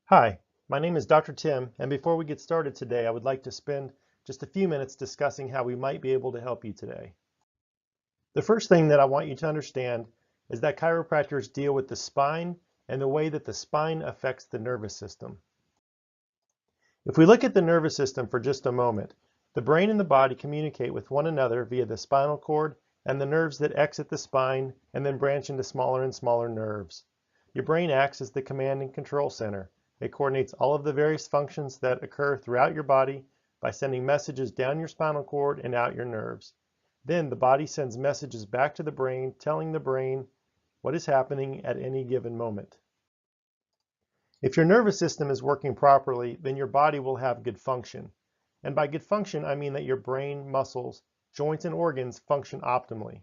Hi, my name is Dr. Tim, and before we get started today, I would like to spend just a few minutes discussing how we might be able to help you today. The first thing that I want you to understand is that chiropractors deal with the spine and the way that the spine affects the nervous system. If we look at the nervous system for just a moment, the brain and the body communicate with one another via the spinal cord and the nerves that exit the spine and then branch into smaller and smaller nerves. Your brain acts as the command and control center. It coordinates all of the various functions that occur throughout your body by sending messages down your spinal cord and out your nerves. Then the body sends messages back to the brain, telling the brain what is happening at any given moment. If your nervous system is working properly, then your body will have good function. And by good function, I mean that your brain, muscles, joints, and organs function optimally.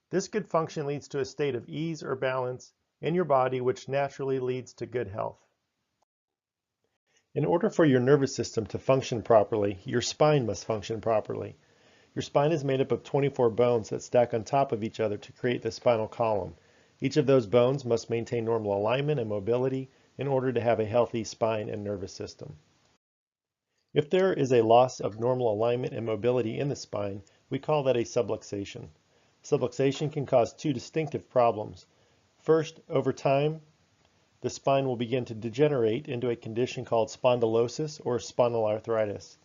This good function leads to a state of ease or balance in your body, which naturally leads to good health. In order for your nervous system to function properly, your spine must function properly. Your spine is made up of 24 bones that stack on top of each other to create the spinal column. Each of those bones must maintain normal alignment and mobility in order to have a healthy spine and nervous system. If there is a loss of normal alignment and mobility in the spine, we call that a subluxation. Subluxation can cause two distinctive problems. First, over time, the spine will begin to degenerate into a condition called spondylosis or spondylarthritis.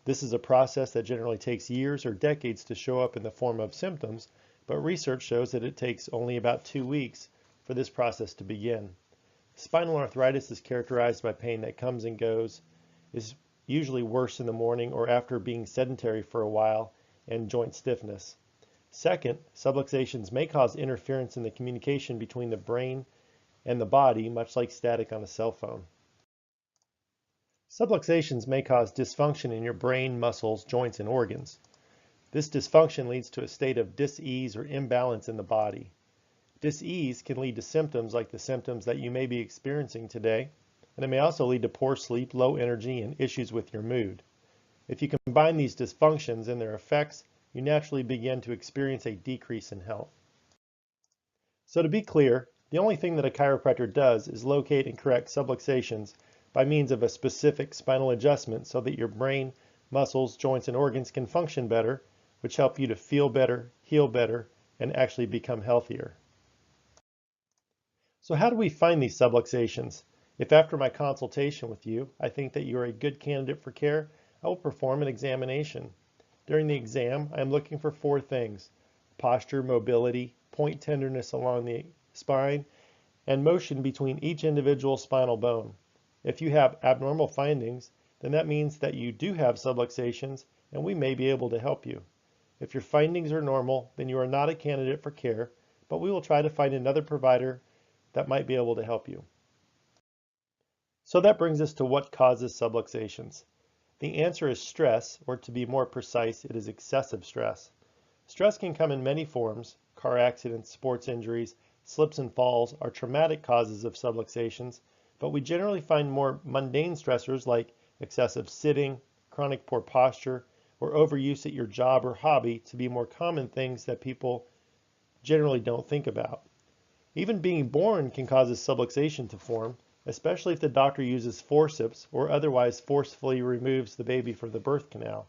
This is a process that generally takes years or decades to show up in the form of symptoms, but research shows that it takes only about 2 weeks for this process to begin. Spinal arthritis is characterized by pain that comes and goes, is usually worse in the morning or after being sedentary for a while, and joint stiffness. Second, subluxations may cause interference in the communication between the brain and the body, much like static on a cell phone. Subluxations may cause dysfunction in your brain, muscles, joints, and organs. This dysfunction leads to a state of dis-ease or imbalance in the body. Dis-ease can lead to symptoms like the symptoms that you may be experiencing today, and it may also lead to poor sleep, low energy, and issues with your mood. If you combine these dysfunctions and their effects, you naturally begin to experience a decrease in health. So to be clear, the only thing that a chiropractor does is locate and correct subluxations by means of a specific spinal adjustment so that your brain, muscles, joints, and organs can function better, which help you to feel better, heal better, and actually become healthier. So how do we find these subluxations? If after my consultation with you, I think that you are a good candidate for care, I will perform an examination. During the exam, I am looking for 4 things: posture, mobility, point tenderness along the spine, and motion between each individual spinal bone. If you have abnormal findings, then that means that you do have subluxations and we may be able to help you. If your findings are normal, then you are not a candidate for care, but we will try to find another provider that might be able to help you. So that brings us to what causes subluxations. The answer is stress, or to be more precise, it is excessive stress. Stress can come in many forms. Car accidents, sports injuries, slips and falls are traumatic causes of subluxations, but we generally find more mundane stressors like excessive sitting, chronic poor posture, or overuse at your job or hobby to be more common things that people generally don't think about. Even being born can cause a subluxation to form, especially if the doctor uses forceps or otherwise forcefully removes the baby from the birth canal.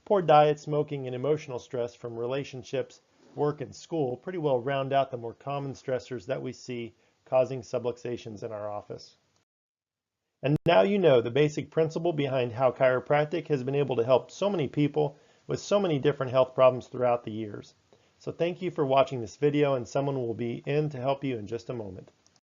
Poor diet, smoking, and emotional stress from relationships, work, and school pretty well round out the more common stressors that we see causing subluxations in our office. And now you know the basic principle behind how chiropractic has been able to help so many people with so many different health problems throughout the years. So thank you for watching this video, and someone will be in to help you in just a moment.